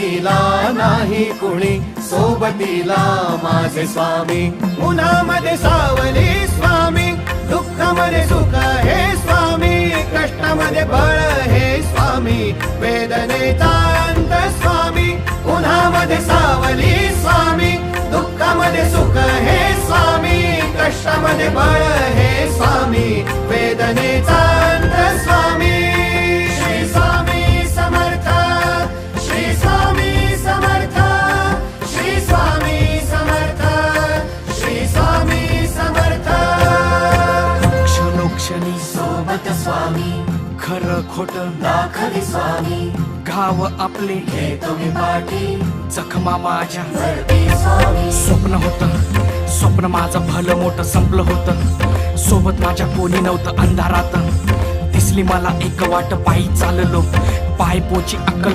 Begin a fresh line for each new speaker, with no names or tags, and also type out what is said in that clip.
सोबतीला नाही कुणी, सोबतीला माझे स्वामी. उन्हामध्ये सावली स्वामी, दुःखामध्ये सुख हे स्वामी, कष्टामध्ये बळ हे स्वामी, वेदनेचा अंत स्वामी. उन्हामध्ये सावली स्वामी, दुःखामध्ये सुख हे स्वामी, कष्टामध्ये बळ हे स्वामी, वेदनेचा अंत स्वामी. श्री स्वामी समर्थ, श्री स्वामी समर्थ, श्री स्वामी समर्थ, श्री स्वामी समर्थ.
क्षणोक्षणी
सोबत स्वामी,
खरं खोट
दाखवी स्वामी,
घाव आपले
हे तुम्ही पाठी
जखमा माझ्या.
भरती स्वामी.
स्वप्न होतं, स्वप्न माझं भलं मोठं संपलं होतं. सोबत माझ्या कोणी नव्हतं अंधारात. दिसली मला एक वाट, पायी चाललो पाय पोची अक्कल